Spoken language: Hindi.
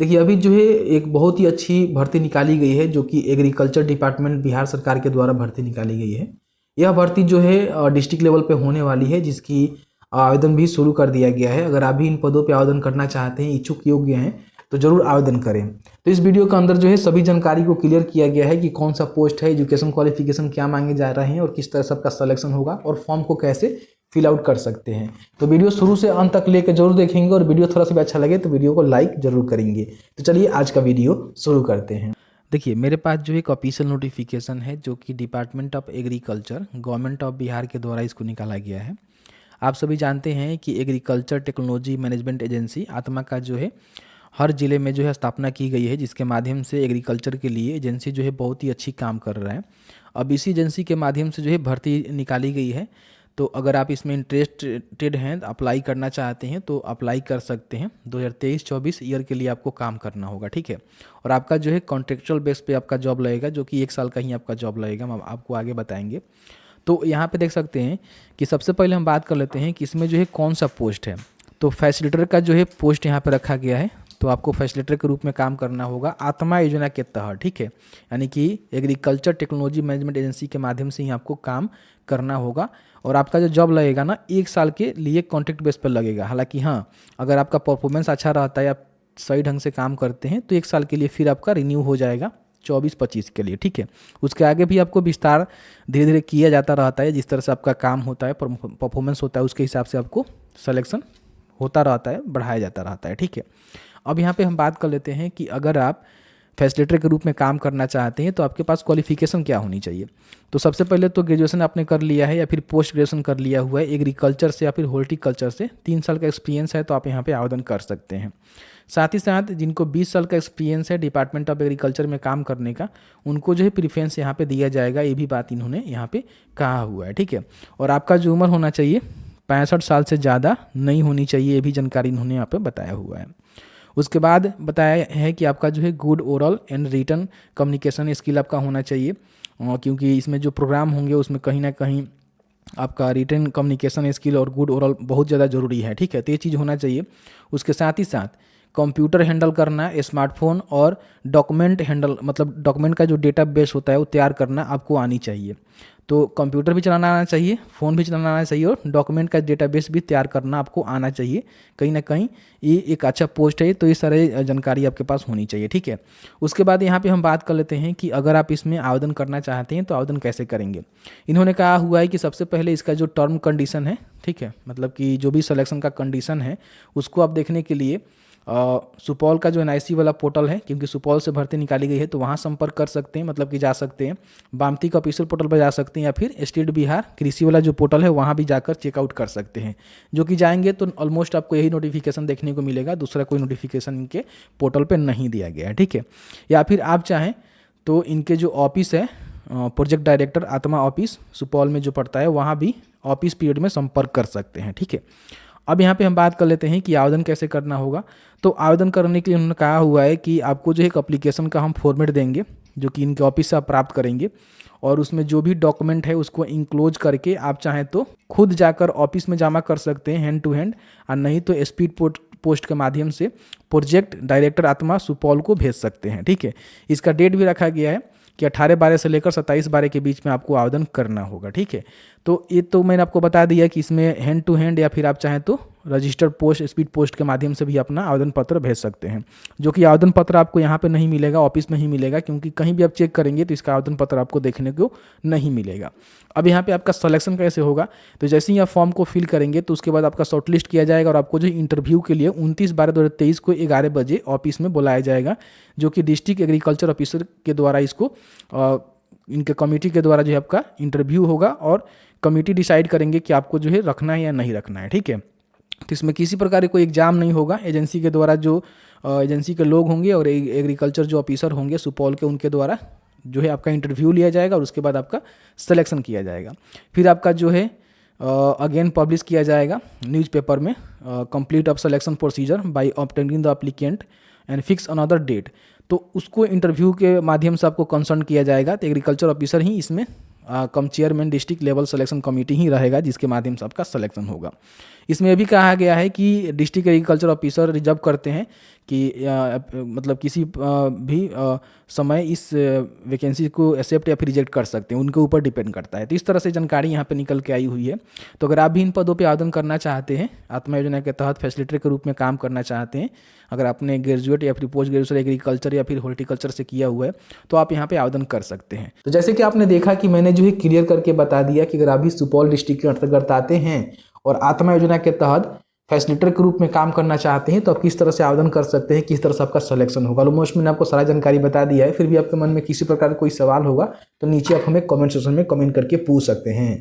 देखिए अभी जो है एक बहुत ही अच्छी भर्ती निकाली गई है जो कि एग्रीकल्चर डिपार्टमेंट बिहार सरकार के द्वारा भर्ती निकाली गई है। यह भर्ती जो है डिस्ट्रिक्ट लेवल पे होने वाली है, जिसकी आवेदन भी शुरू कर दिया गया है। अगर आप भी इन पदों पे आवेदन करना चाहते हैं, इच्छुक योग्य हैं, तो जरूर आवेदन करें। तो इस वीडियो के अंदर जो है सभी जानकारी को क्लियर किया गया है कि कौन सा पोस्ट है, एजुकेशन क्वालिफिकेशन क्या मांगे जा रहे हैं और किस तरह सबका सिलेक्शन होगा और फॉर्म को कैसे फिल आउट कर सकते हैं। तो वीडियो शुरू से अंत तक लेकर जरूर देखेंगे और वीडियो थोड़ा सा भी अच्छा लगे तो वीडियो को लाइक जरूर करेंगे। तो चलिए आज का वीडियो शुरू करते हैं। देखिए मेरे पास जो एक ऑफिशियल नोटिफिकेशन है जो कि department of agriculture government of Bihar के द्वारा इसको निकाला गया है। आप सभी जानते हैं कि एग्रीकल्चर टेक्नोलॉजी मैनेजमेंट एजेंसी आत्मा का जो है हर ज़िले में जो है स्थापना की गई है, जिसके माध्यम से एग्रीकल्चर के लिए एजेंसी जो है बहुत ही अच्छी काम कर रहा है। अब इसी एजेंसी के माध्यम से जो है भर्ती निकाली गई है। तो अगर आप इसमें इंटरेस्टेड हैं, अप्लाई करना चाहते हैं तो अप्लाई कर सकते हैं। 2023-24 ईयर के लिए आपको काम करना होगा, ठीक है। और आपका जो है कॉन्ट्रेक्चुअल बेस पे आपका जॉब लगेगा, जो कि 1 साल का ही आपका जॉब लगेगा। हम आपको आगे बताएंगे। तो यहाँ पे देख सकते हैं कि सबसे पहले हम बात कर लेते हैं कि इसमें जो है कौन सा पोस्ट है। तो फैसिलिटेटर का जो है पोस्ट यहाँ पे रखा गया है। तो आपको फैसिलिटेटर के रूप में काम करना होगा आत्मा योजना के तहत, ठीक है। यानी कि एग्रीकल्चर टेक्नोलॉजी मैनेजमेंट एजेंसी के माध्यम से ही आपको काम करना होगा। और आपका जो जॉब लगेगा ना 1 साल के लिए कॉन्ट्रैक्ट बेस पर लगेगा। हालांकि हाँ, अगर आपका परफॉर्मेंस अच्छा रहता है, आप सही ढंग से काम करते हैं तो 1 साल के लिए फिर आपका रिन्यू हो जाएगा 24-25 के लिए, ठीक है। उसके आगे भी आपको विस्तार धीरे धीरे किया जाता रहता है। जिस तरह से आपका काम होता है, परफॉर्मेंस होता है, उसके हिसाब से आपको सिलेक्शन होता रहता है, बढ़ाया जाता रहता है, ठीक है। अब यहाँ पे हम बात कर लेते हैं कि अगर आप फैसिलिटेटर के रूप में काम करना चाहते हैं तो आपके पास क्वालिफिकेशन क्या होनी चाहिए। तो सबसे पहले तो ग्रेजुएशन आपने कर लिया है या फिर पोस्ट ग्रेजुएशन कर लिया हुआ है एग्रीकल्चर से या फिर हॉर्टिकल्चर से, 3 साल का एक्सपीरियंस है तो आप यहाँ पे आवेदन कर सकते हैं। साथ ही साथ जिनको 20 साल का एक्सपीरियंस है डिपार्टमेंट ऑफ एग्रीकल्चर में काम करने का, उनको जो है प्रीफरेंस यहाँ पे दिया जाएगा। ये भी बात इन्होंने यहाँ पे कहा हुआ है, ठीक है। और आपका जो उम्र होना चाहिए 65 साल से ज़्यादा नहीं होनी चाहिए, ये भी जानकारी इन्होंने यहाँ पे बताया हुआ है। उसके बाद बताया है कि आपका जो है good oral and written communication skill आपका होना चाहिए, क्योंकि इसमें जो प्रोग्राम होंगे उसमें कहीं ना कहीं आपका रिटन कम्युनिकेशन स्किल और गुड ओरल बहुत ज़्यादा ज़रूरी है, ठीक है। तो ये चीज़ होना चाहिए। उसके साथ ही साथ कंप्यूटर हैंडल करना, स्मार्टफोन और डॉक्यूमेंट हैंडल, मतलब डॉक्यूमेंट का जो डेटा बेस होता है वो तैयार करना आपको आनी चाहिए। तो कंप्यूटर भी चलाना आना चाहिए, फ़ोन भी चलाना आना चाहिए और डॉक्यूमेंट का डेटाबेस भी तैयार करना आपको आना चाहिए। कहीं ना कहीं ये एक अच्छा पोस्ट है, तो ये सारे जानकारी आपके पास होनी चाहिए, ठीक है। उसके बाद यहाँ पे हम बात कर लेते हैं कि अगर आप इसमें आवेदन करना चाहते हैं तो आवेदन कैसे करेंगे। इन्होंने कहा हुआ है कि सबसे पहले इसका जो टर्म कंडीशन है, ठीक है, मतलब कि जो भी सिलेक्शन का कंडीशन है उसको आप देखने के लिए सुपौल का जो NIC वाला पोर्टल है, क्योंकि सुपौल से भर्ती निकाली गई है तो वहाँ संपर्क कर सकते हैं, मतलब कि जा सकते हैं। बामती का ऑफिशियल पोर्टल पर जा सकते हैं या फिर स्टेट बिहार कृषि वाला जो पोर्टल है वहाँ भी जाकर चेकआउट कर सकते हैं। जो कि जाएंगे तो ऑलमोस्ट आपको यही नोटिफिकेशन देखने को मिलेगा, दूसरा कोई नोटिफिकेशन इनके पोर्टल पर नहीं दिया गया है, ठीक है। या फिर आप चाहें तो इनके जो ऑफिस है प्रोजेक्ट डायरेक्टर आत्मा ऑफिस सुपौल में जो पड़ता है वहाँ भी ऑफिस पीरियड में संपर्क कर सकते हैं, ठीक है। अब यहाँ पे हम बात कर लेते हैं कि आवेदन कैसे करना होगा। तो आवेदन करने के लिए उन्होंने कहा हुआ है कि आपको जो एक एप्लीकेशन का हम फॉर्मेट देंगे जो कि इनके ऑफिस से आप प्राप्त करेंगे, और उसमें जो भी डॉक्यूमेंट है उसको इंक्लोज करके आप चाहें तो खुद जाकर ऑफिस में जमा कर सकते हैं हैंड टू हैंड, और नहीं तो स्पीड पोस्ट के माध्यम से प्रोजेक्ट डायरेक्टर आत्मा सुपौल को भेज सकते हैं, ठीक है। इसका डेट भी रखा गया है कि 18/12 से लेकर 27/12 के बीच में आपको आवेदन करना होगा, ठीक है। तो ये तो मैंने आपको बता दिया कि इसमें हैंड टू हैंड या फिर आप चाहें तो रजिस्टर्ड पोस्ट स्पीड पोस्ट के माध्यम से भी अपना आवेदन पत्र भेज सकते हैं। जो कि आवेदन पत्र आपको यहाँ पे नहीं मिलेगा, ऑफिस में ही मिलेगा, क्योंकि कहीं भी आप चेक करेंगे तो इसका आवेदन पत्र आपको देखने को नहीं मिलेगा। अब यहाँ पे आपका सिलेक्शन कैसे होगा, तो जैसे ही आप फॉर्म को फिल करेंगे तो उसके बाद आपका शॉर्टलिस्ट किया जाएगा और आपको जो इंटरव्यू के लिए 29/12/2023 को 11 बजे ऑफिस में बुलाया जाएगा, जो कि डिस्ट्रिक्ट एग्रीकल्चर ऑफिसर के द्वारा इसको इनके कमेटी के द्वारा जो है आपका इंटरव्यू होगा और कमेटी डिसाइड करेंगे कि आपको जो है रखना है या नहीं रखना है, ठीक है। तो इसमें किसी प्रकार का कोई एग्जाम नहीं होगा। एजेंसी के द्वारा जो एजेंसी के लोग होंगे और एग्रीकल्चर जो ऑफिसर होंगे सुपौल के, उनके द्वारा जो है आपका इंटरव्यू लिया जाएगा और उसके बाद आपका सिलेक्शन किया जाएगा। फिर आपका जो है अगेन पब्लिश किया जाएगा न्यूज़पेपर में complete of selection procedure by obtaining the applicant and fix another date. तो उसको इंटरव्यू के माध्यम से आपको कंसल्ट किया जाएगा। तो एग्रीकल्चर ऑफिसर ही इसमें cum chairman district level selection committee ही रहेगा, जिसके माध्यम से आपका सिलेक्शन होगा। इसमें ये भी कहा गया है कि डिस्ट्रिक्ट एग्रीकल्चर ऑफिसर रिजर्व करते हैं कि मतलब किसी भी समय इस वैकेंसी को एक्सेप्ट या फिर रिजेक्ट कर सकते हैं, उनके ऊपर डिपेंड करता है। तो इस तरह से जानकारी यहाँ पे निकल के आई हुई है। तो अगर आप भी इन पदों पे आवेदन करना चाहते हैं, आत्मा योजना के तहत फैसिलिटेटर के रूप में काम करना चाहते हैं, अगर आपने ग्रेजुएट या फिर पोस्ट ग्रेजुएशन एग्रीकल्चर या फिर हॉर्टिकल्चर से किया हुआ है तो आप यहाँ पे आवेदन कर सकते हैं। तो जैसे कि आपने देखा कि मैंने जो है क्लियर करके बता दिया कि अगर आप भी सुपौल डिस्ट्रिक्ट के अंतर्गत आते हैं और आत्मा योजना के तहत फैसिलिटेटर के रूप में काम करना चाहते हैं तो आप किस तरह से आवेदन कर सकते हैं, किस तरह से आपका सिलेक्शन होगा। ऑलमोस्ट मैंने आपको सारा जानकारी बता दिया है। फिर भी आपके मन में किसी प्रकार का कोई सवाल होगा तो नीचे आप हमें कमेंट सेक्शन में कमेंट करके पूछ सकते हैं।